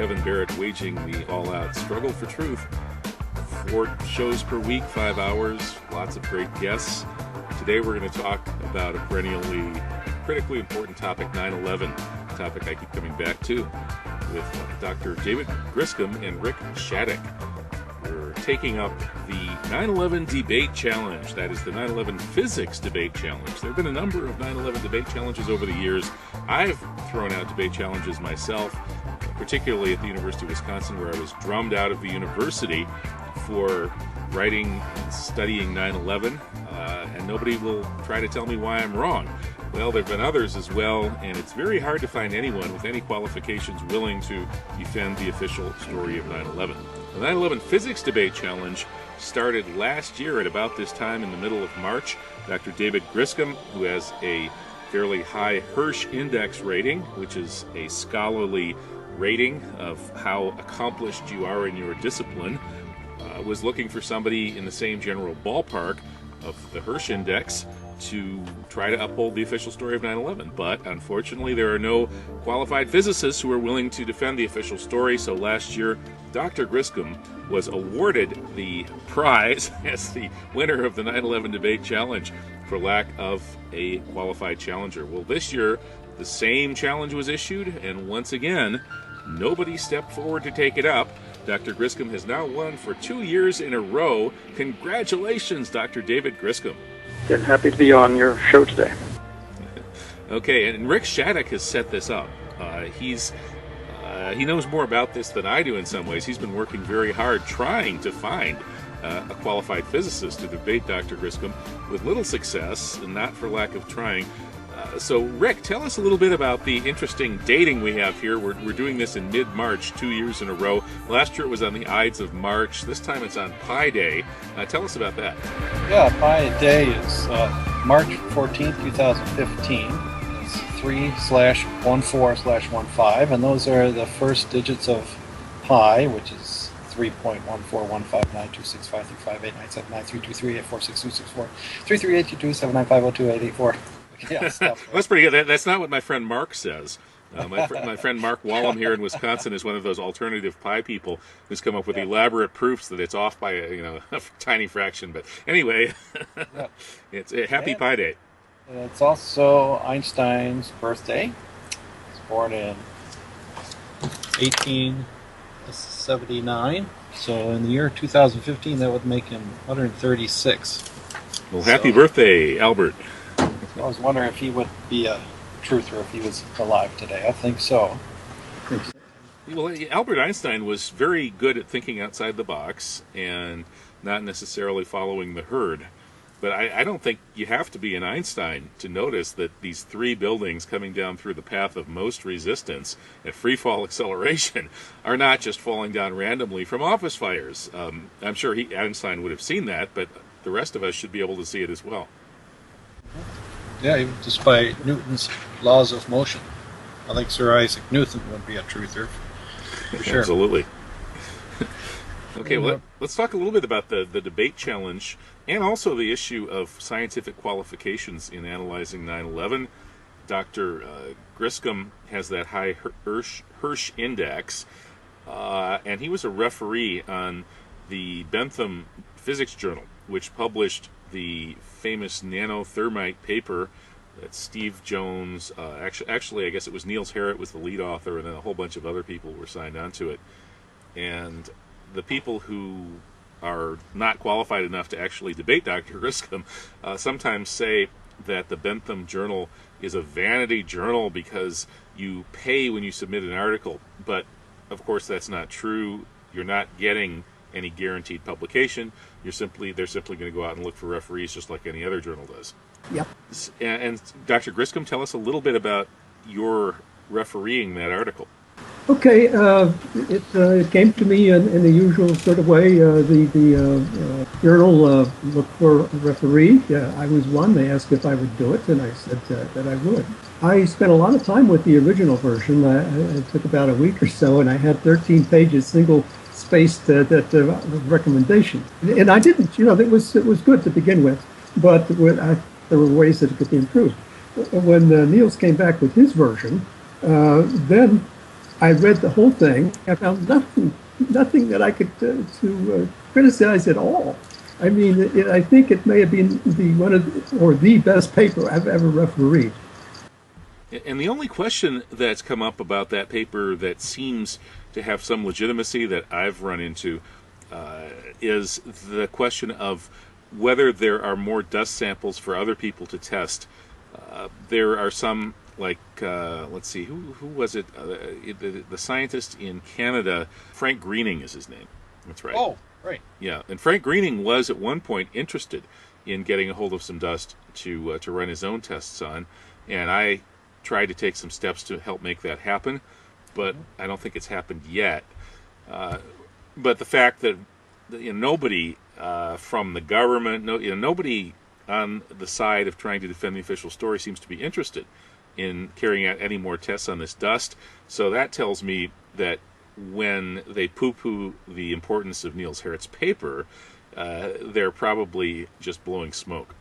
Kevin Barrett waging the all-out struggle for truth. 4 shows per week, 5 hours, lots of great guests. Today we're going to talk about a perennially critically important topic, 9/11, a topic I keep coming back to, with Dr. David Griscom and Rick Shattuck. We're taking up the 9/11 Debate Challenge. That is the 9/11 Physics Debate Challenge. There have been a number of 9/11 debate challenges over the years. I've thrown out debate challenges myself, particularly at the University of Wisconsin, where I was drummed out of the university for writing and studying 9/11, and nobody will try to tell me why I'm wrong. Well, there have been others as well, and it's very hard to find anyone with any qualifications willing to defend the official story of 9/11. The 9/11 Physics Debate Challenge started last year at about this time in the middle of March. Dr. David Griscom, who has a fairly high Hirsch Index rating, which is a scholarly rating of how accomplished you are in your discipline, was looking for somebody in the same general ballpark of the Hirsch Index to try to uphold the official story of 9/11. But unfortunately, there are no qualified physicists who are willing to defend the official story. So last year, Dr. Griscom was awarded the prize as the winner of the 9/11 Debate Challenge for lack of a qualified challenger. Well, this year, the same challenge was issued, and once again, nobody stepped forward to take it up. Dr. Griscom has now won for 2 years in a row. Congratulations, Dr. David Griscom. Getting happy to be on your show today. Okay, and Rick Shattuck has set this up. He knows more about this than I do in some ways. He's been working very hard trying to find a qualified physicist to debate Dr. Griscom with little success, and not for lack of trying. So, Rick, tell us a little bit about the interesting dating we have here. We're doing this in mid-March, 2 years in a row. Last year it was on the Ides of March. This time it's on Pi Day. Tell us about that. Yeah, Pi Day is March 14th, 2015. It's 3/14/15, and those are the first digits of pi, which is 3.14159265358979323846264 3382279502884. Yeah, that's pretty good. That's not what my friend Mark says. My friend Mark Wallum here in Wisconsin is one of those alternative pi people who's come up with elaborate proofs that it's off by a tiny fraction. But anyway, it's a happy Pi Day. It's also Einstein's birthday. He was born in 1879. So in the year 2015, that would make him 136. Well, happy birthday, Albert. I was wondering if he would be a truther if he was alive today. I think so. Well, Albert Einstein was very good at thinking outside the box and not necessarily following the herd. But I don't think you have to be an Einstein to notice that these 3 buildings coming down through the path of most resistance at free-fall acceleration are not just falling down randomly from office fires. I'm sure Einstein would have seen that, but the rest of us should be able to see it as well. Yeah, even just by Newton's laws of motion. I think Sir Isaac Newton would be a truther, for sure. Absolutely. Okay, well, let's talk a little bit about the debate challenge and also the issue of scientific qualifications in analyzing 9/11. Dr. Griscom has that high Hirsch Index, and he was a referee on the Bentham Physics Journal, which published the famous nanothermite paper that Steve Jones, actually I guess it was Niels Harrit was the lead author, and then a whole bunch of other people were signed onto it. And the people who are not qualified enough to actually debate Dr. Griscom sometimes say that the Bentham Journal is a vanity journal because you pay when you submit an article. But of course that's not true. You're not getting any guaranteed publication. They're simply going to go out and look for referees just like any other journal does. Yep. And Dr. Griscom, tell us a little bit about your refereeing that article. Okay, it came to me in the usual sort of way. The journal looked for a referee. I was one. They asked if I would do it, and I said that I would. I spent a lot of time with the original version. It took about a week or so, and I had 13 pages, single-spaced recommendation. And I didn't, it was good to begin with, but there were ways that it could be improved. When Niels came back with his version, then I read the whole thing. I found nothing that I could criticize at all. I mean, I think it may have been the best paper I've ever refereed. And the only question that's come up about that paper that seems to have some legitimacy that I've run into is the question of whether there are more dust samples for other people to test. There are some, like, let's see, who was it? The scientist in Canada, Frank Greening is his name. That's right. Oh, right. Yeah, and Frank Greening was at one point interested in getting a hold of some dust to run his own tests on, and I tried to take some steps to help make that happen, but I don't think it's happened yet. But the fact that nobody from the government, nobody on the side of trying to defend the official story seems to be interested in carrying out any more tests on this dust. So that tells me that when they poo-poo the importance of Niels Hart's paper, they're probably just blowing smoke.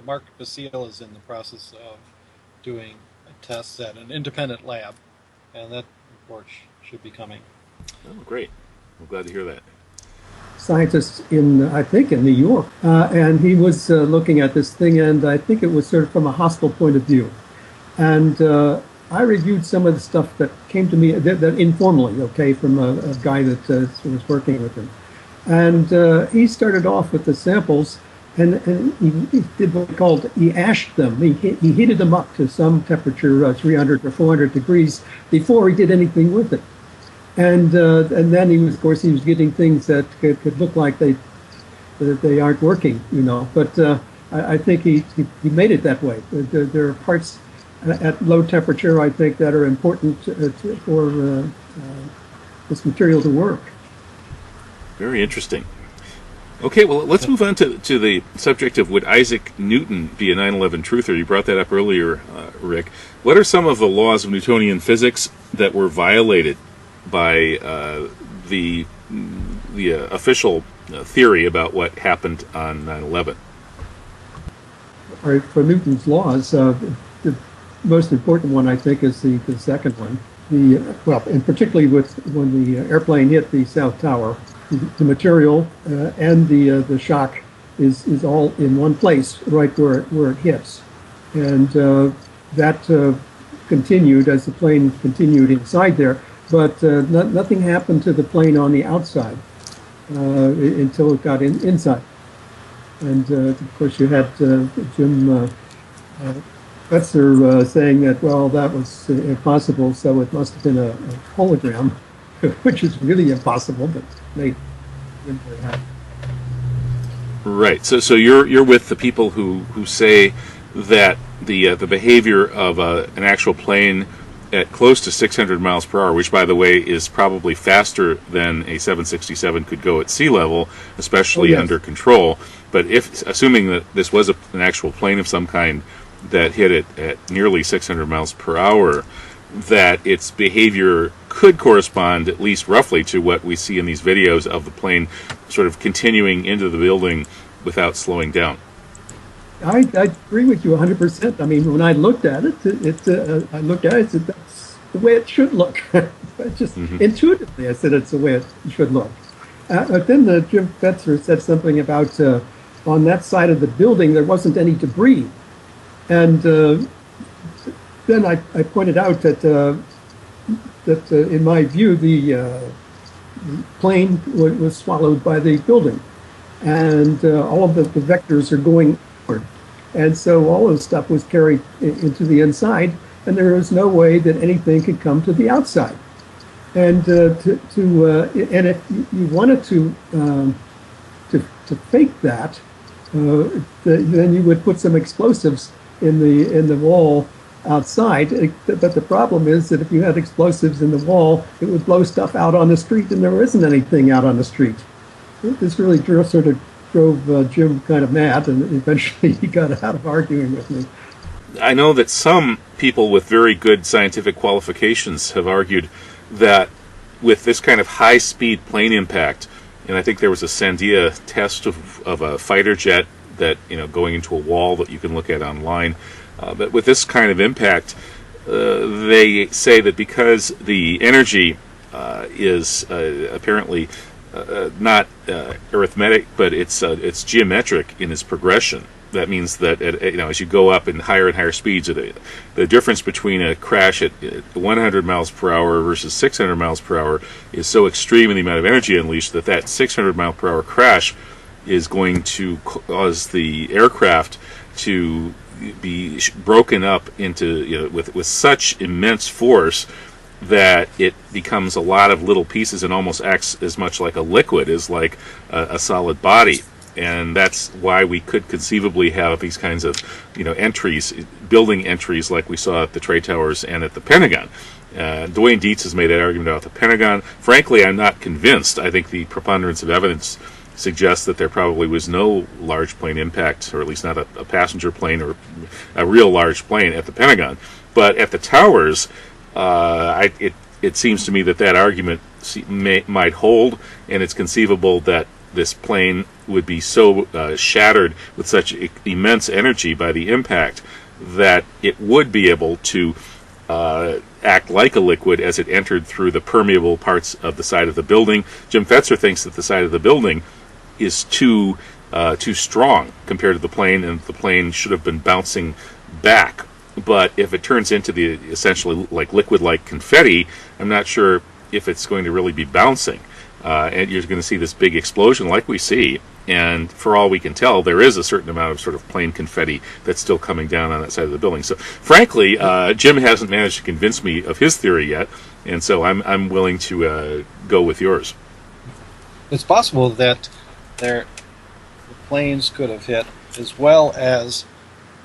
Mark Basile is in the process of doing tests at an independent lab, and that report should be coming. Oh, great. I'm glad to hear that. Scientist I think in New York, and he was looking at this thing, and I think it was sort of from a hostile point of view. And I reviewed some of the stuff that came to me that informally, okay, from a guy that was working with him. And he started off with the samples, and he did what he called, he ashed them. He heated them up to some temperature, 300 or 400 degrees, before he did anything with it. And then he was getting things that could look like they aren't working, But I think he made it that way. There are parts at low temperature, I think, that are important for this material to work. Very interesting. Okay, well, let's move on to the subject of would Isaac Newton be a 9/11 truther? You brought that up earlier, Rick. What are some of the laws of Newtonian physics that were violated by the official theory about what happened on 9/11? All right, for Newton's laws, the most important one, I think, is the second one. And particularly when the airplane hit the South Tower, the material and the shock is all in one place, right where it hits, and that continued as the plane continued inside there. But nothing happened to the plane on the outside until it got inside. And of course, you had Jim Fetzer saying that, well, that was impossible, so it must have been a hologram, which is really impossible, but they didn't happen. Right. So you're with the people who say that the behavior of an actual plane at close to 600 miles per hour, which, by the way, is probably faster than a 767 could go at sea level, especially under control. But assuming that this was an actual plane of some kind that hit it at nearly 600 miles per hour, that its behavior could correspond, at least roughly, to what we see in these videos of the plane sort of continuing into the building without slowing down. I agree with you 100%. I mean, when I looked at it, I looked at it and said, that's the way it should look. Just intuitively, I said it's the way it should look. But then Jim Fetzer said something about on that side of the building, there wasn't any debris. And then I pointed out that in my view, the plane was swallowed by the building. And all of the vectors are going upward. And so all of the stuff was carried into the inside, and there was no way that anything could come to the outside. And and if you wanted to fake that, then you would put some explosives in the wall outside. But the problem is that if you had explosives in the wall, it would blow stuff out on the street, and there isn't anything out on the street. This really sort of drove Jim kind of mad, and eventually he got out of arguing with me. I know that some people with very good scientific qualifications have argued that with this kind of high-speed plane impact, and I think there was a Sandia test of a fighter jet that, going into a wall that you can look at online, but with this kind of impact, they say that because the energy is apparently not arithmetic, but it's geometric in its progression. That means that as you go up in higher and higher speeds, the difference between a crash at 100 miles per hour versus 600 miles per hour is so extreme in the amount of energy unleashed that 600 mile per hour crash is going to cause the aircraft to be broken up into with such immense force that it becomes a lot of little pieces and almost acts as much like a liquid as like a solid body. And that's why we could conceivably have these kinds of entries, building entries like we saw at the trade towers and at the Pentagon. Dwayne Dietz has made that argument about the Pentagon. Frankly, I'm not convinced. I think the preponderance of evidence suggests that there probably was no large plane impact, or at least not a passenger plane or a real large plane at the Pentagon. But at the towers, it seems to me that argument might hold, and it's conceivable that this plane would be so shattered with such immense energy by the impact that it would be able to act like a liquid as it entered through the permeable parts of the side of the building. Jim Fetzer thinks that the side of the building is too strong compared to the plane, and the plane should have been bouncing back. But if it turns into the essentially like liquid-like confetti, I'm not sure if it's going to really be bouncing. And you're going to see this big explosion like we see. And for all we can tell, there is a certain amount of sort of plain confetti that's still coming down on that side of the building. So, frankly, Jim hasn't managed to convince me of his theory yet, and so I'm willing to go with yours. It's possible that the planes could have hit, as well as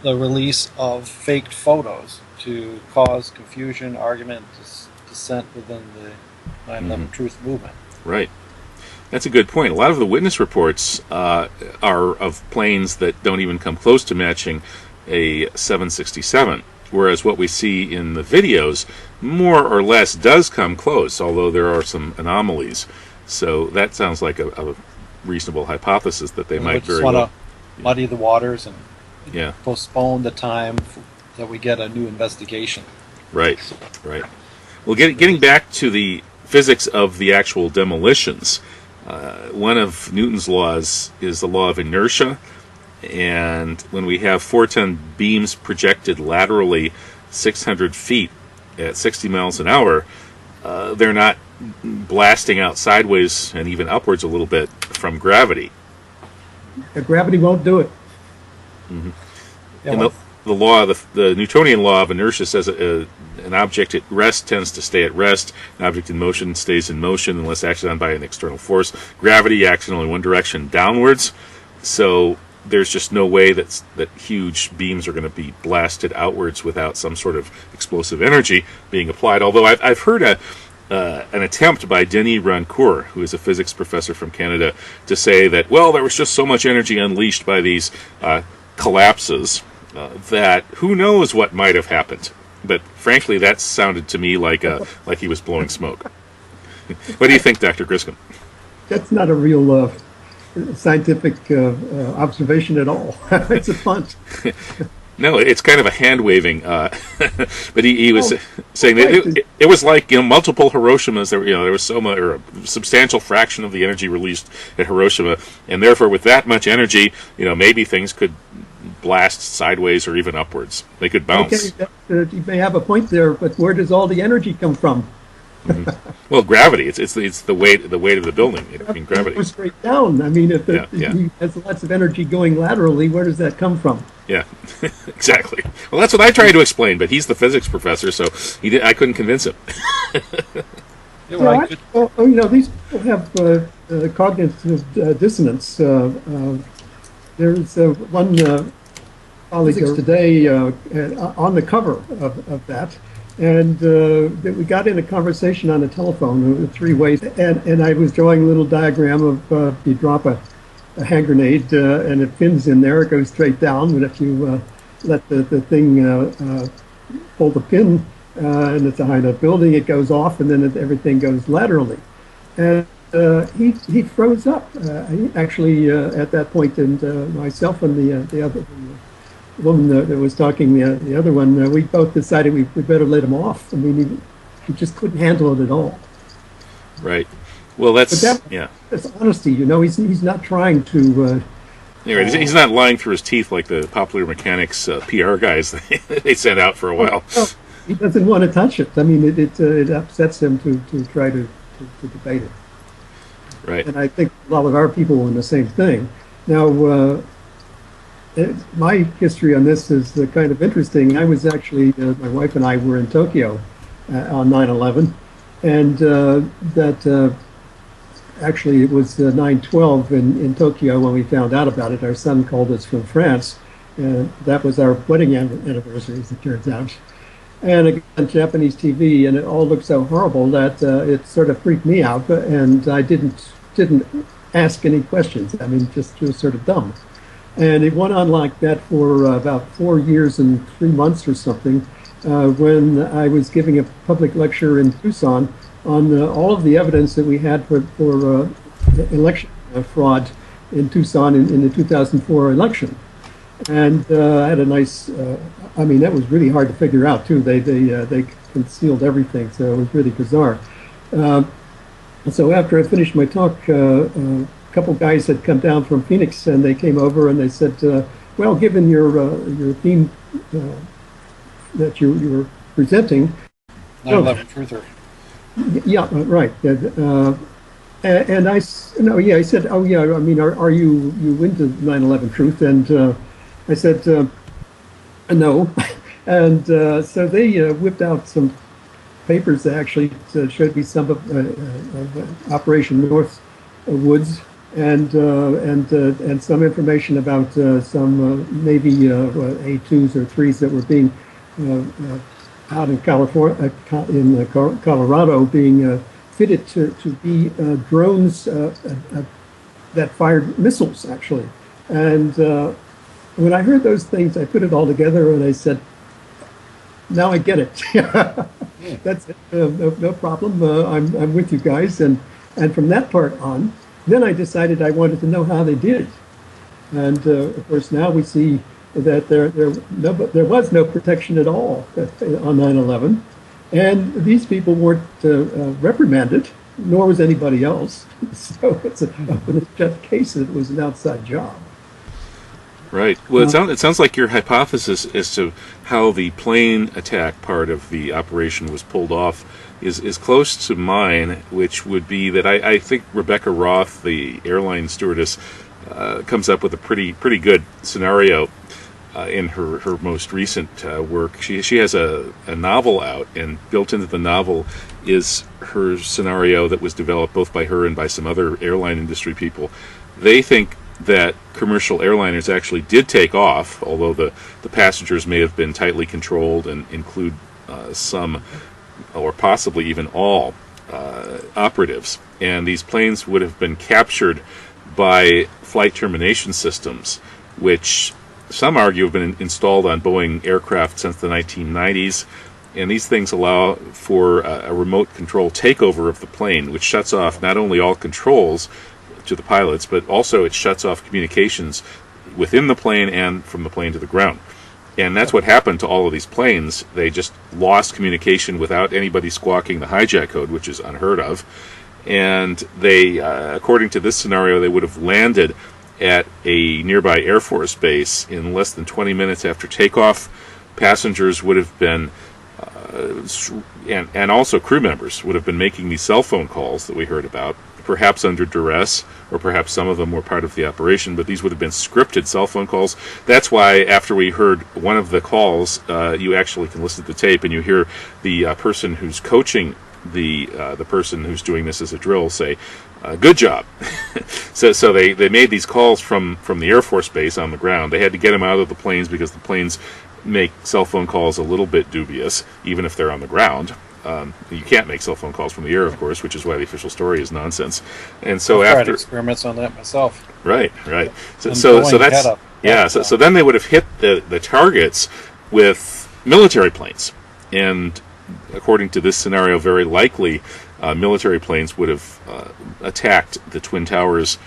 the release of faked photos to cause confusion, argument, dissent within the 9/11 Truth movement. Right. That's a good point. A lot of the witness reports are of planes that don't even come close to matching a 767, whereas what we see in the videos more or less does come close, although there are some anomalies. So that sounds like a reasonable hypothesis that they might very well... just want to muddy the waters and postpone the time that we get a new investigation. Right, right. Well, getting back to the physics of the actual demolitions, one of Newton's laws is the law of inertia, and when we have 4-ton beams projected laterally 600 feet at 60 miles an hour, they're not blasting out sideways and even upwards a little bit from gravity. Gravity won't do it. Mm-hmm. And the law, the Newtonian law of inertia says an object at rest tends to stay at rest. An object in motion stays in motion unless acted on by an external force. Gravity acts in only one direction, downwards. So there's just no way that huge beams are going to be blasted outwards without some sort of explosive energy being applied. Although I've heard an attempt by Denis Rancourt, who is a physics professor from Canada, to say that, well, there was just so much energy unleashed by these collapses that who knows what might have happened. But frankly, that sounded to me like he was blowing smoke. What do you think, Dr. Griscom? That's not a real scientific observation at all. It's a punt. No, it's kind of a hand waving. But he was saying that it was like multiple Hiroshimas. There was so much, or a substantial fraction of the energy released at Hiroshima, and therefore, with that much energy, maybe things could blast sideways or even upwards. They could bounce. Okay, you may have a point there, but where does all the energy come from? Mm-hmm. Well, gravity. It's the weight of the building. Gravity goes straight down. I mean, if he has lots of energy going laterally, where does that come from? Yeah, exactly. Well, that's what I tried to explain, but he's the physics professor, so I couldn't convince him. These people have cognitive dissonance. There's one colleague today on the cover of that. And we got in a conversation on the telephone, 3 ways, and I was drawing a little diagram of you drop a hand grenade and it pins in there, it goes straight down, but if you let the thing pull the pin and it's behind a building, it goes off and then everything goes laterally. And he froze up. He actually, at that point, and myself and the other woman that was talking, the other one, we both decided we better let him off. I mean, he just couldn't handle it at all. Right. Well, that's that's honesty. He's not trying to. Anyway, he's not lying through his teeth like the Popular Mechanics PR guys they sent out for a while. Well, he doesn't want to touch it. I mean, it upsets him to try to debate it. Right. And I think a lot of our people want the same thing. Now, my history on this is kind of interesting. I was actually, my wife and I were in Tokyo on 9/11, and actually it was 9/12 in Tokyo when we found out about it. Our son called us from France, and that was our wedding anniversary, as it turns out. And again, Japanese TV, and it all looked so horrible that it sort of freaked me out, and I didn't ask any questions. I mean, just was sort of dumb. And it went on like that for about 4 years and 3 months or something, when I was giving a public lecture in Tucson on all of the evidence that we had for election fraud in Tucson in the 2004 election. And I had a nice, I mean, that was really hard to figure out too. They concealed everything, so it was really bizarre. So after I finished my talk, a couple guys had come down from Phoenix, and they came over and they said, well, given your theme that you were presenting. 9/11 truther. Yeah, right. And I said, oh yeah, I mean, are you into 9/11 truth? And I said, no. And so they whipped out some papers that actually showed me some of Operation North Woods, and some information about some Navy A2s or 3s that were being out in California, in Colorado, being fitted to be drones that fired missiles, actually. And when I heard those things, I put it all together, and I said, now I get it. That's it. No problem. I'm with you guys. And from that part on, then I decided I wanted to know how they did it. And of course, now we see that there was no protection at all on 9/11, and these people weren't reprimanded, nor was anybody else. So it's a shut case that it was an outside job. Right. Well, it sounds like your hypothesis as to how the plane attack part of the operation was pulled off is close to mine, which would be that I think Rebecca Roth, the airline stewardess, comes up with a pretty good scenario in her most recent work. She has a novel out, and built into the novel is her scenario that was developed both by her and by some other airline industry people. They think that commercial airliners actually did take off, although the passengers may have been tightly controlled and include some, or possibly even all, operatives. And these planes would have been captured by flight termination systems, which some argue have been installed on Boeing aircraft since the 1990s. And these things allow for a remote control takeover of the plane, which shuts off not only all controls to the pilots, but also it shuts off communications within the plane and from the plane to the ground. And that's what happened to all of these planes. They just lost communication without anybody squawking the hijack code, which is unheard of. And they, according to this scenario, they would have landed at a nearby Air Force base in less than 20 minutes after takeoff. Passengers would have been, and also crew members, would have been making these cell phone calls that we heard about, perhaps under duress, or perhaps some of them were part of the operation, but these would have been scripted cell phone calls. That's why after we heard one of the calls, you actually can listen to the tape and you hear the person who's coaching the person who's doing this as a drill say, good job. so they made these calls from the Air Force base on the ground. They had to get them out of the planes because the planes make cell phone calls a little bit dubious, even if they're on the ground. You can't make cell phone calls from the air, of course, which is why the official story is nonsense. And so I've tried after experiments on that myself. Right. So that's So then they would have hit the targets with military planes, and according to this scenario, very likely military planes would have attacked the Twin Towers,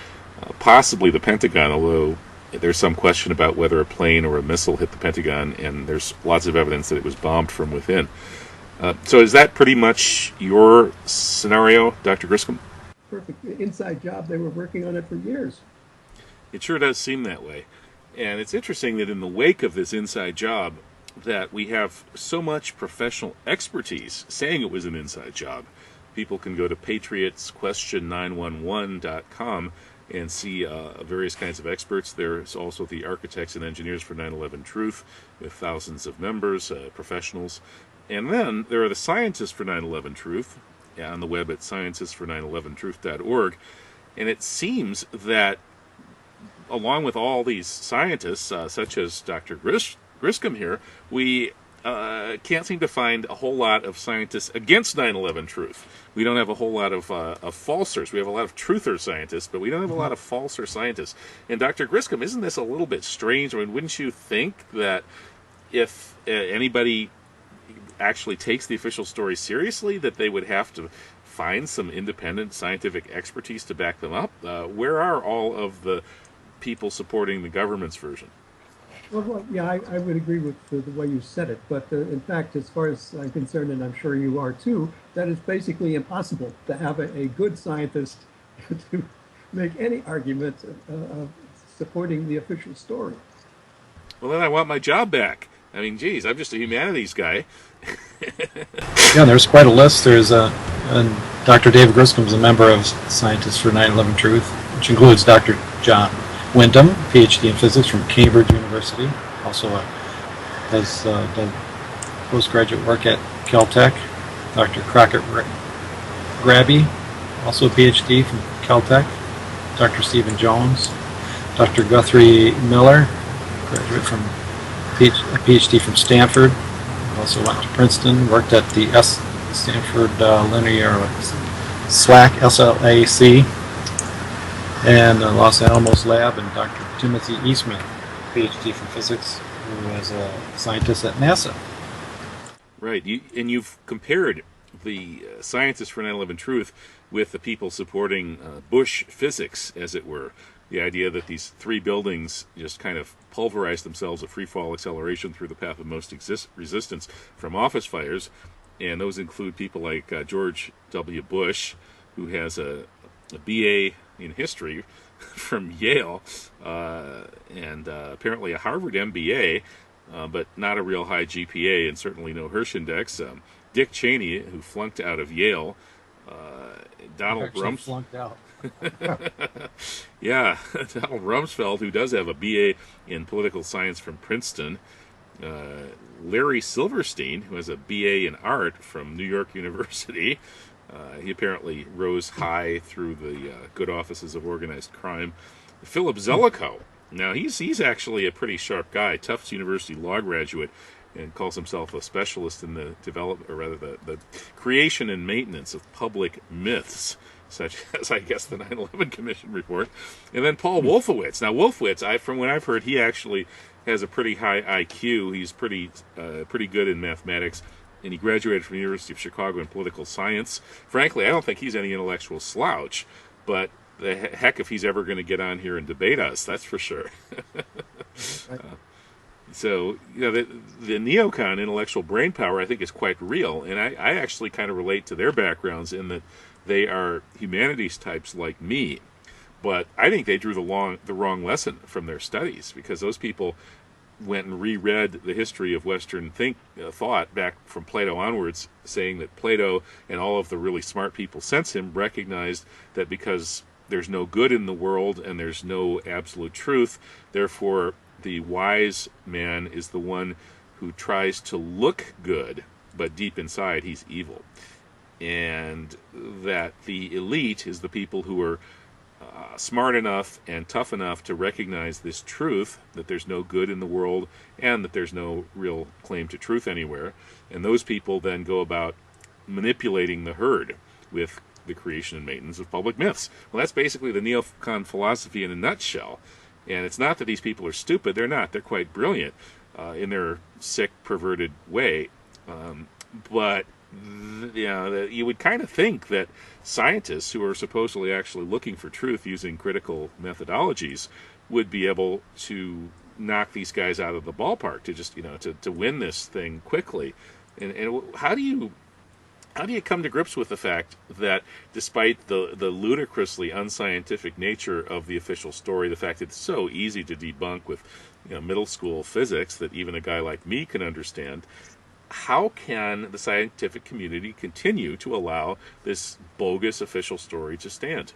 possibly the Pentagon, although there's some question about whether a plane or a missile hit the Pentagon, and there's lots of evidence that it was bombed from within. So is that pretty much your scenario, Dr. Griscom? Perfect inside job. They were working on it for years. It sure does seem that way. And it's interesting that in the wake of this inside job, that we have so much professional expertise saying it was an inside job. People can go to patriotsquestion911.com and see various kinds of experts. There's also the Architects and Engineers for 9/11 Truth with thousands of members, professionals. And then there are the Scientists for 9/11 Truth on the web at scientistsfor911truth.org. And it seems that along with all these scientists, such as Dr. Griscom here, we can't seem to find a whole lot of scientists against 9/11 truth. We don't have a whole lot of falsers. We have a lot of truther scientists, but we don't have a lot of falser scientists. And Dr. Griscom, isn't this a little bit strange? I mean, wouldn't you think that if anybody actually takes the official story seriously, that they would have to find some independent scientific expertise to back them up? Where are all of the people supporting the government's version? Well, yeah, I would agree with the way you said it. But in fact, as far as I'm concerned, and I'm sure you are too, that it's basically impossible to have a good scientist to make any argument of supporting the official story. Well, then I want my job back. I mean, geez, I'm just a humanities guy. Yeah, there's quite a list. There's and Dr. David Griscom is a member of Scientists for 9/11 Truth, which includes Dr. John Wyndham, Ph.D. in physics from Cambridge University. Also has done postgraduate work at Caltech. Dr. Crockett Grabby, also a Ph.D. from Caltech. Dr. Stephen Jones. Dr. Guthrie Miller, graduate from a Ph.D. from Stanford. Also went to Princeton, worked at the Stanford Linear SLAC, SLAC, and Los Alamos Lab, and Dr. Timothy Eastman, Ph.D. from physics, who was a scientist at NASA. Right, and you've compared the Scientists for 9/11 Truth with the people supporting Bush physics, as it were. The idea that these three buildings just kind of pulverized themselves at free-fall acceleration through the path of most resistance from office fires, and those include people like George W. Bush, who has a BA in history from Yale, and apparently a Harvard MBA, but not a real high GPA, and certainly no Hirsch Index. Dick Cheney, who flunked out of Yale. Donald Rumsfeld. Flunked out. Yeah, Donald Rumsfeld, who does have a BA in political science from Princeton. Larry Silverstein, who has a BA in art from New York University. He apparently rose high through the good offices of organized crime. Philip Zelikow. Now, he's actually a pretty sharp guy, Tufts University law graduate, and calls himself a specialist in the the creation and maintenance of public myths, such as, I guess, the 9/11 Commission report. And then Paul Wolfowitz. Now, Wolfowitz, from what I've heard, he actually has a pretty high IQ. He's pretty good in mathematics, and he graduated from the University of Chicago in political science. Frankly, I don't think he's any intellectual slouch, but the heck if he's ever going to get on here and debate us, that's for sure. So, the neocon intellectual brain power, I think, is quite real, and I actually kind of relate to their backgrounds in that they are humanities types like me, but I think they drew the wrong lesson from their studies, because those people went and reread the history of Western thought back from Plato onwards, saying that Plato and all of the really smart people since him recognized that because there's no good in the world and there's no absolute truth, therefore the wise man is the one who tries to look good, but deep inside he's evil. And that the elite is the people who are smart enough and tough enough to recognize this truth, that there's no good in the world and that there's no real claim to truth anywhere. And those people then go about manipulating the herd with the creation and maintenance of public myths. Well, that's basically the neocon philosophy in a nutshell. And it's not that these people are stupid. They're not. They're quite brilliant in their sick, perverted way. But that you would kind of think that scientists who are supposedly actually looking for truth using critical methodologies would be able to knock these guys out of the ballpark, to just to win this thing quickly. And how do you come to grips with the fact that despite the ludicrously unscientific nature of the official story, the fact that it's so easy to debunk with middle school physics that even a guy like me can understand, how can the scientific community continue to allow this bogus official story to stand?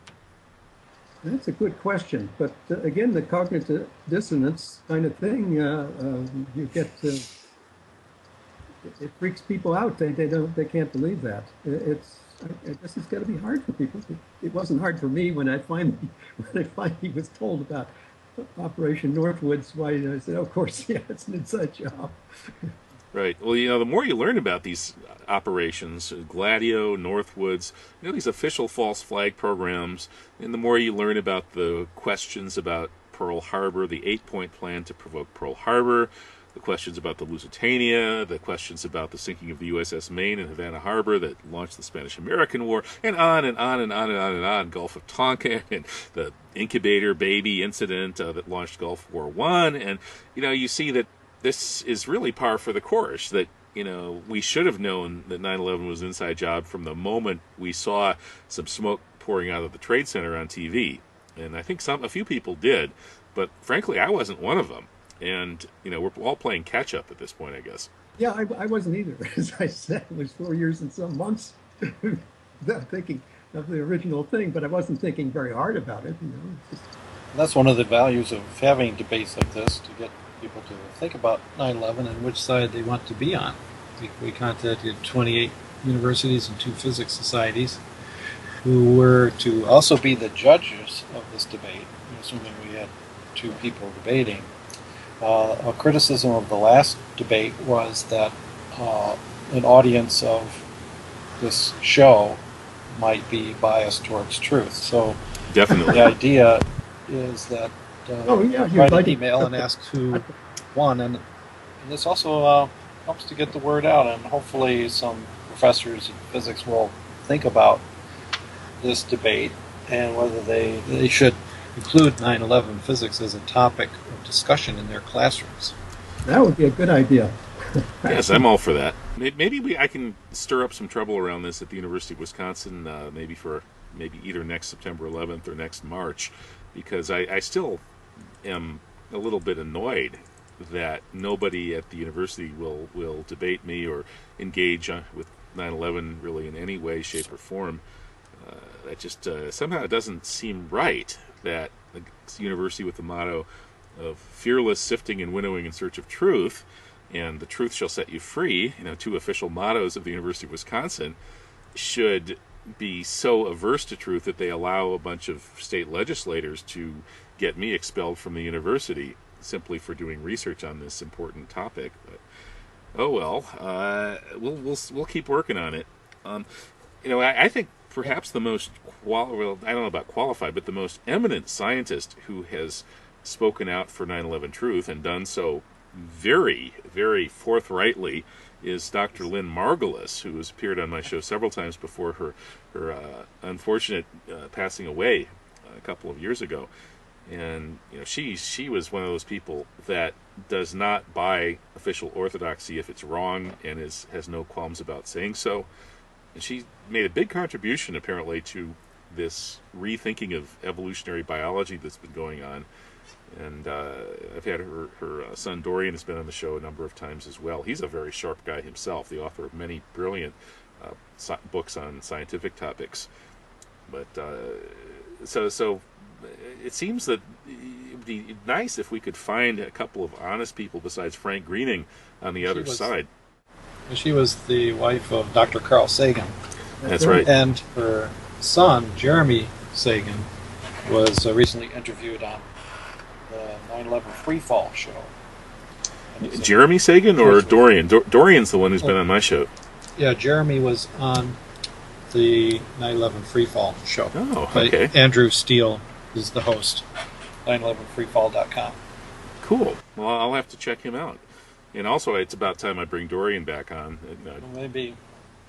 That's a good question, but again, the cognitive dissonance kind of thing, you get it freaks people out. They can't believe that. I guess it's got to be hard for people. It wasn't hard for me when I finally was told about Operation Northwoods. Why I said, oh, of course, yeah, it's an inside job. Right. Well, the more you learn about these operations, Gladio, Northwoods, these official false flag programs, and the more you learn about the questions about Pearl Harbor, the 8-point plan to provoke Pearl Harbor, the questions about the Lusitania, the questions about the sinking of the USS Maine in Havana Harbor that launched the Spanish-American War, and on and on and on and on and on, Gulf of Tonkin, and the incubator baby incident that launched Gulf War I, and you see that this is really par for the course, that we should have known that 9/11 was an inside job from the moment we saw some smoke pouring out of the Trade Center on TV. And I think a few people did, but frankly, I wasn't one of them. And we're all playing catch up at this point, I guess. Yeah, I wasn't either. As I said, it was 4 years and some months thinking of the original thing, but I wasn't thinking very hard about it. That's one of the values of having debates like this, to get people to think about 9/11 and which side they want to be on. We contacted 28 universities and 2 physics societies who were to also be the judges of this debate, assuming we had 2 people debating. A criticism of the last debate was that an audience of this show might be biased towards truth. So definitely, the idea is that write an email and ask who won, and this also helps to get the word out, and hopefully some professors in physics will think about this debate and whether they should include 9/11 physics as a topic of discussion in their classrooms. That would be a good idea. Yes, I'm all for that. Maybe I can stir up some trouble around this at the University of Wisconsin, maybe either next September 11th or next March, because I still am a little bit annoyed that nobody at the university will debate me or engage with 9/11 really in any way, shape, or form. That just somehow it doesn't seem right that a university with the motto of fearless sifting and winnowing in search of truth, and the truth shall set you free, 2 official mottos of the University of Wisconsin, should be so averse to truth that they allow a bunch of state legislators to get me expelled from the university simply for doing research on this important topic. But oh well, we'll keep working on it. I think perhaps the most I don't know about qualified, but the most eminent scientist who has spoken out for 9/11 truth and done so very, very forthrightly is Dr. Lynn Margulis, who has appeared on my show several times before her unfortunate passing away a couple of years ago. And she was one of those people that does not buy official orthodoxy if it's wrong, and has no qualms about saying so. And she made a big contribution apparently to this rethinking of evolutionary biology that's been going on. And I've had her son Dorian has been on the show a number of times as well. He's a very sharp guy himself, the author of many brilliant books on scientific topics. But so it seems that it would be nice if we could find a couple of honest people besides Frank Greening on the other side. She was the wife of Dr. Carl Sagan. That's right. And her son, Jeremy Sagan, was recently interviewed on the 9/11 Freefall show. Jeremy Sagan or Dorian? Dorian's the one who's been on my show. Yeah, Jeremy was on the 9/11 Freefall show. Oh, okay. Andrew Steele is the host. 911freefall.com. Cool. Well, I'll have to check him out. And also, it's about time I bring Dorian back on. Maybe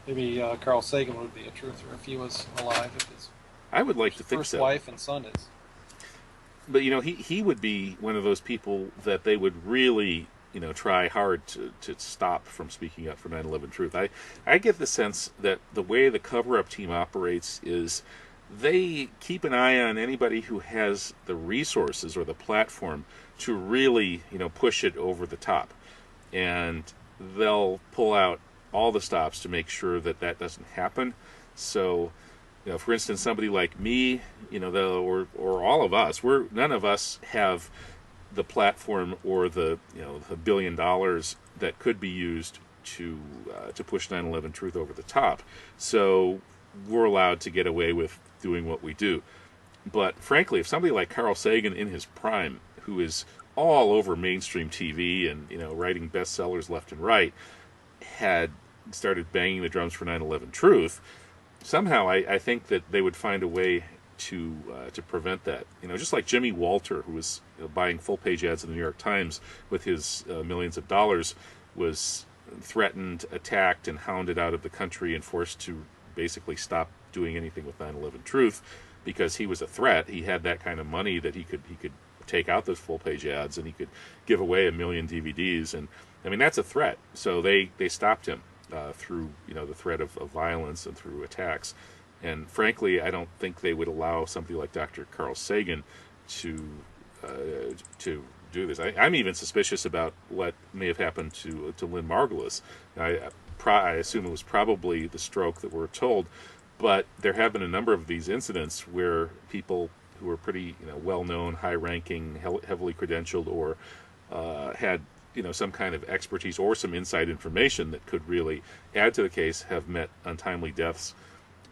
Maybe Carl Sagan would be a truther if he was alive, if his I would like to think first so. wife and son is. But he would be one of those people that they would really try hard to stop from speaking up for 9/11 truth. I get the sense that the way the cover-up team operates is they keep an eye on anybody who has the resources or the platform to really push it over the top, and they'll pull out all the stops to make sure that that doesn't happen. So for instance, somebody like me, or all of us, none of us have the platform or the $1 billion that could be used to push 9/11 truth over the top. So we're allowed to get away with doing what we do. But frankly, if somebody like Carl Sagan in his prime, who is all over mainstream TV and writing bestsellers left and right, had started banging the drums for 9/11 truth, somehow I think that they would find a way to prevent that. Just like Jimmy Walter, who was buying full-page ads in the New York Times with his millions of dollars, was threatened, attacked, and hounded out of the country and forced to basically stop doing anything with 9/11 truth because he was a threat. He had that kind of money that he could take out those full-page ads and he could give away 1 million DVDs, and I mean that's a threat. So they stopped him through the threat of violence and through attacks. And frankly, I don't think they would allow somebody like Dr. Carl Sagan to do this. I'm even suspicious about what may have happened to Lynn Margulis. I assume it was probably the stroke that we're told, but there have been a number of these incidents where people who were pretty well-known, high-ranking, heavily credentialed, or had some kind of expertise or some inside information that could really add to the case have met untimely deaths.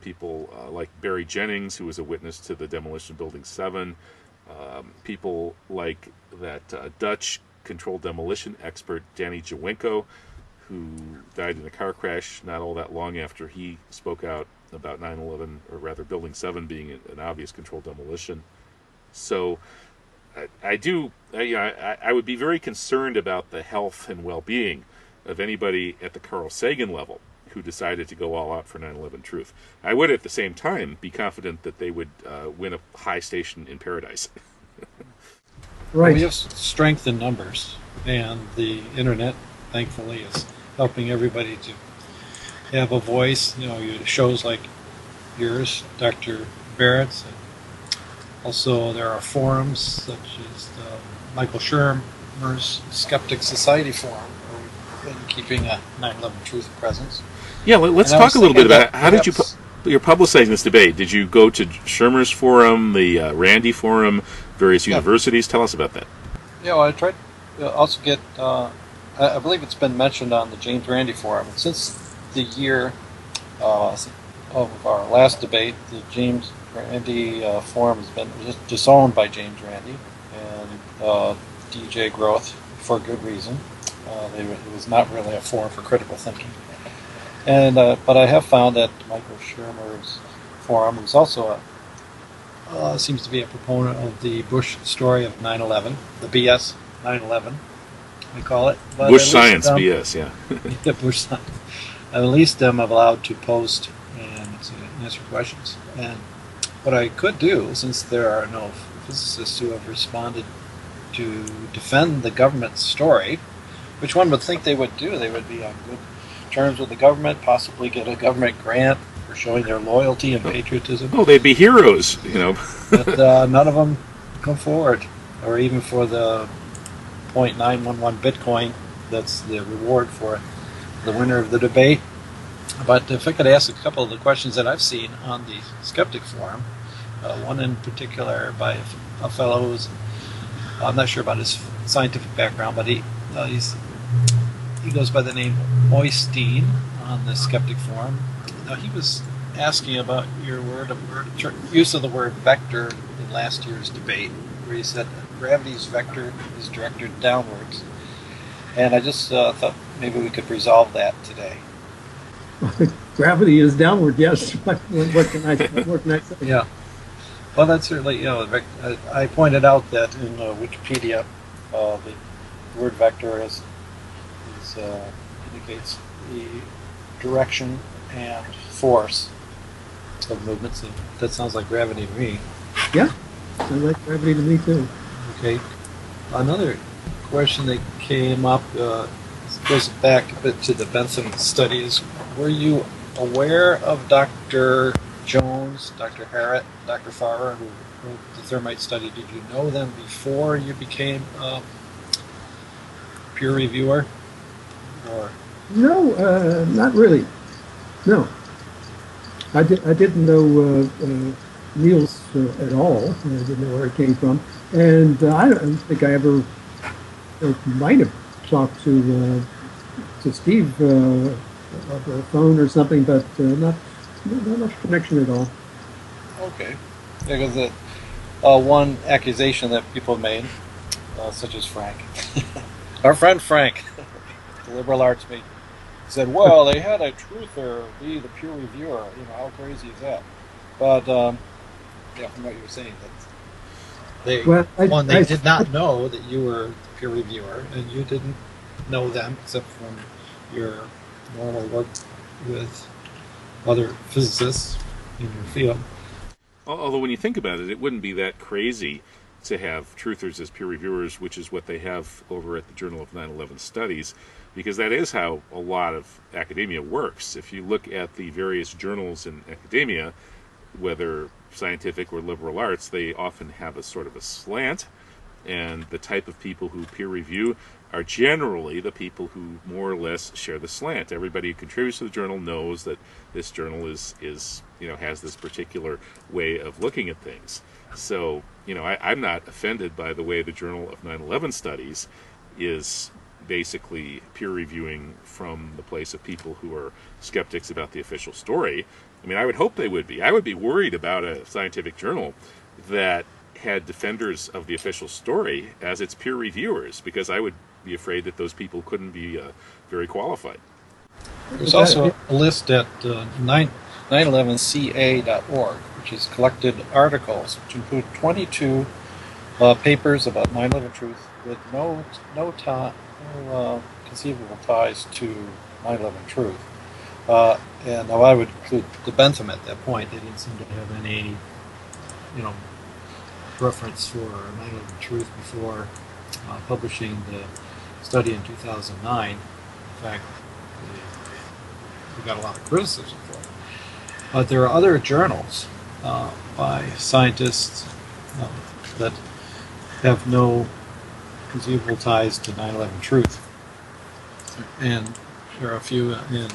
People like Barry Jennings, who was a witness to the demolition of Building 7. People like that Dutch controlled demolition expert Danny Jawenko, who died in a car crash not all that long after he spoke out about 9/11, or rather Building 7 being an obvious controlled demolition. So I would be very concerned about the health and well-being of anybody at the Carl Sagan level who decided to go all out for 9/11 truth. I would at the same time be confident that they would win a high station in paradise. Right. We have strength in numbers, and the internet, thankfully, is helping everybody to have a voice. Shows like yours, Dr. Barrett's. Also, there are forums such as the Michael Shermer's Skeptic Society forum, where we've been keeping a 9/11 truth presence. Yeah, let's talk a little bit about how did you're publicizing this debate. Did you go to Shermer's forum, the Randy forum, various universities? Tell us about that. Yeah, well, I tried to also get, I believe it's been mentioned on the James Randi forum. And since the year of our last debate, the James Randi forum has been disowned by James Randi and DJ Growth for good reason. It was not really a forum for critical thinking. And but I have found that Michael Shermer's forum, who's also seems to be a proponent of the Bush story of 9/11, the BS 9/11, we call it. But Bush science BS, yeah. Yeah, Bush science. At least I'm allowed to post and answer questions. And what I could do, since there are no physicists who have responded to defend the government story, which one would think they would do, they would be on good terms with the government, possibly get a government grant for showing their loyalty and patriotism. Oh, they'd be heroes, But none of them come forward, or even for the 0.911 Bitcoin. That's the reward for the winner of the debate. But if I could ask a couple of the questions that I've seen on the Skeptic Forum, one in particular by a fellow who's, I'm not sure about his scientific background, but he goes by the name Oystein on the Skeptic Forum. Now, he was asking about your use of the word vector in last year's debate, where you said gravity's vector is directed downwards. And I just thought maybe we could resolve that today. Gravity is downward, yes. What can I say? Yeah. Well, that's certainly, I pointed out that in Wikipedia, the word vector indicates the direction, and force of movements. And that sounds like gravity to me. Yeah, sounds like gravity to me too. Okay. Another question that came up goes back a bit to the Bentham studies. Were you aware of Dr. Jones, Dr. Harrett, Dr. Farrer, who wrote the thermite study? Did you know them before you became a peer reviewer? Or No, not really. No, I didn't know Niels at all. I didn't know where it came from, and I don't think I ever might have talked to Steve over the phone or something, but not much connection at all. okay, because one accusation that people made, such as Frank, our friend Frank, the liberal arts major, said, "Well, they had a truther be the peer reviewer. You know, how crazy is that?" But yeah, from what you were saying, that they did not know that you were the peer reviewer, and you didn't know them except from your normal work with other physicists in your field. Although when you think about it, it wouldn't be that crazy to have truthers as peer reviewers, which is what they have over at the Journal of 9/11 Studies, because that is how a lot of academia works. If you look at the various journals in academia, whether scientific or liberal arts, they often have a sort of a slant, and the type of people who peer review are generally the people who more or less share the slant. Everybody who contributes to the journal knows that this journal is has this particular way of looking at things. So, I'm not offended by the way the Journal of 9/11 Studies is basically peer reviewing from the place of people who are skeptics about the official story. I mean, I would hope they would be. I would be worried about a scientific journal that had defenders of the official story as its peer reviewers, because I would be afraid that those people couldn't be very qualified. There's also a list at 911ca.org, which is collected articles, which include 22 papers about 9/11 truth with no conceivable ties to 9/11 truth. And now I would include the Bentham at that point. They didn't seem to have any, reference for 9/11 truth before publishing the study in 2009. In fact, we got a lot of criticism for it. But there are other journals by scientists that have no conceivable ties to 9/11 truth. And there are a few in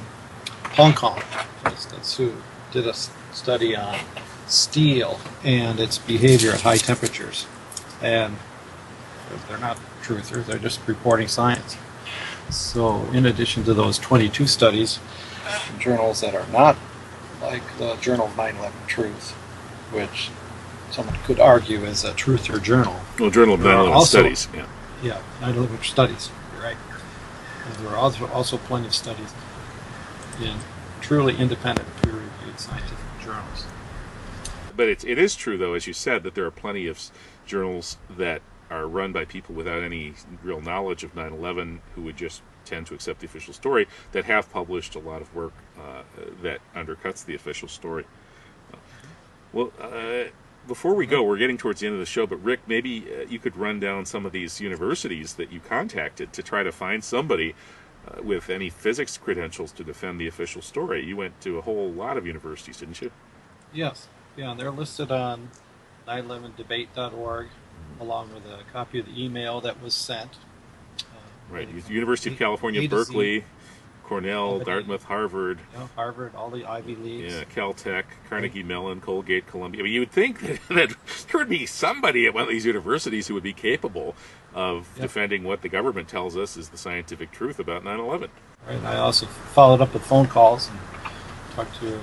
Hong Kong, for instance, who did a study on steel and its behavior at high temperatures. And they're not truthers, they're just reporting science. So in addition to those 22 studies, journals that are not like the Journal of 9/11 Truth, which someone could argue is a truther journal. Well, Journal of 9/11 Studies, yeah. Yeah, 9/11 Studies, you're right. And there are also plenty of studies in truly independent, peer-reviewed scientific journals. But it is true, though, as you said, that there are plenty of journals that are run by people without any real knowledge of 9/11 who would just tend to accept the official story, that have published a lot of work that undercuts the official story. Well, before we go, we're getting towards the end of the show, but Rick, maybe you could run down some of these universities that you contacted to try to find somebody with any physics credentials to defend the official story. You went to a whole lot of universities, didn't you? Yes. Yeah, they're listed on 911debate.org, along with a copy of the email that was sent. Right. University of California, Berkeley, Cornell, Dartmouth, Harvard. Harvard, all the Ivy Leagues. Yeah, Caltech, Carnegie Mellon, Colgate, Columbia. I mean, you would think that there would be somebody at one of these universities who would be capable of defending what the government tells us is the scientific truth about 9/11. Right. I also followed up with phone calls and talked to,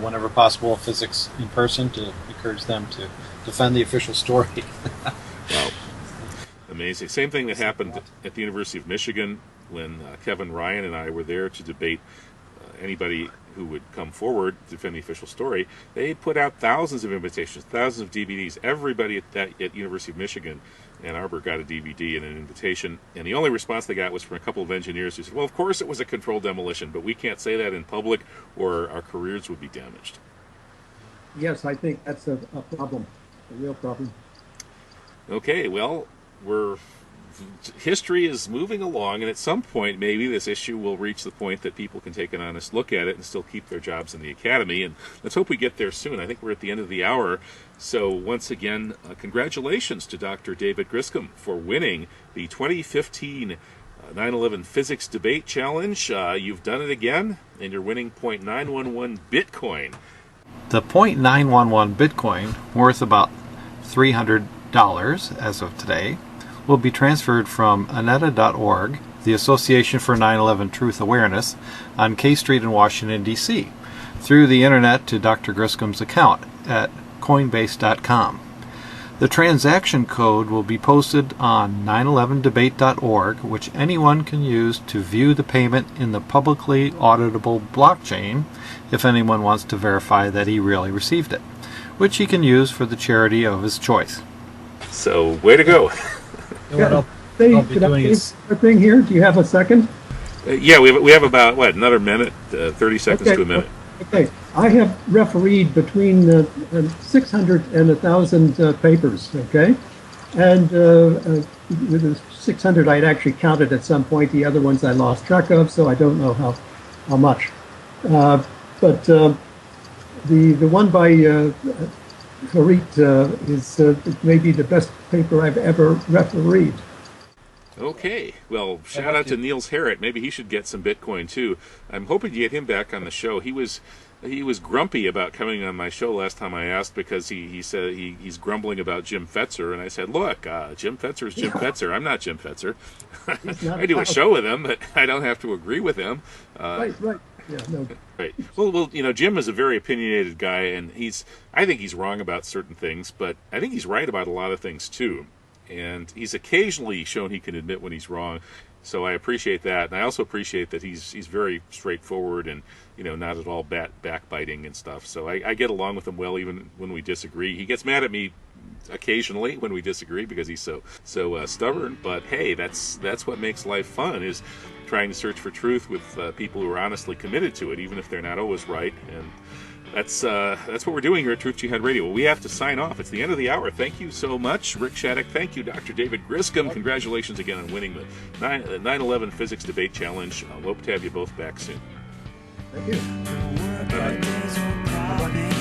whenever possible, physics in person to encourage them to defend the official story. Wow. Amazing. Same thing that happened at the University of Michigan when Kevin Ryan and I were there to debate anybody who would come forward to defend the official story, they put out thousands of invitations, thousands of DVDs. Everybody at University of Michigan, Ann Arbor, got a DVD and an invitation, and the only response they got was from a couple of engineers who said, well, of course it was a controlled demolition, but we can't say that in public or our careers would be damaged. Yes, I think that's a problem, a real problem. Okay, well, history is moving along, and at some point maybe this issue will reach the point that people can take an honest look at it and still keep their jobs in the academy, and let's hope we get there soon. I think we're at the end of the hour, so once again, congratulations to Dr. David Griscom for winning the 2015 9/11 Physics Debate Challenge. You've done it again, and you're winning 0.911 Bitcoin. The 0.911 Bitcoin, worth about $300 as of today, will be transferred from aneta.org, the Association for 9/11 Truth Awareness, on K Street in Washington, D.C., through the internet to Dr. Griscom's account at coinbase.com. The transaction code will be posted on 911debate.org, which anyone can use to view the payment in the publicly auditable blockchain if anyone wants to verify that he really received it, which he can use for the charity of his choice. So, way to go. What I'll be doing is... a thing here? Do you have a second? Yeah, we have about, another minute, 30 seconds to a minute. Okay, I have refereed between 600 and 1,000 papers, okay? And with the 600 I'd actually counted at some point. The other ones I lost track of, so I don't know how much. But the one by Harit is maybe the best paper I've ever refereed. Okay, well, shout out to Niels Harrit. Maybe he should get some Bitcoin too. I'm hoping to get him back on the show. He was grumpy about coming on my show last time I asked because he said he's grumbling about Jim Fetzer, and I said, look, Jim Fetzer's Jim Fetzer. I'm not Jim Fetzer. I do a show with him, but I don't have to agree with him. Right. Yeah, no. Right. Well, Jim is a very opinionated guy, and I think he's wrong about certain things, but I think he's right about a lot of things too. And he's occasionally shown he can admit when he's wrong, so I appreciate that. And I also appreciate that he's very straightforward and not at all backbiting and stuff. So I get along with him well even when we disagree. He gets mad at me occasionally when we disagree because he's so stubborn. But hey, that's what makes life fun, is trying to search for truth with people who are honestly committed to it, even if they're not always right. And that's what we're doing here at Truth Jihad Radio. Well, we have to sign off. It's the end of the hour. Thank you so much, Rick Shattuck. Thank you, Dr. David Griscom. Congratulations again on winning the 9/11 Physics Debate Challenge. Hope to have you both back soon. Thank you. Bye-bye.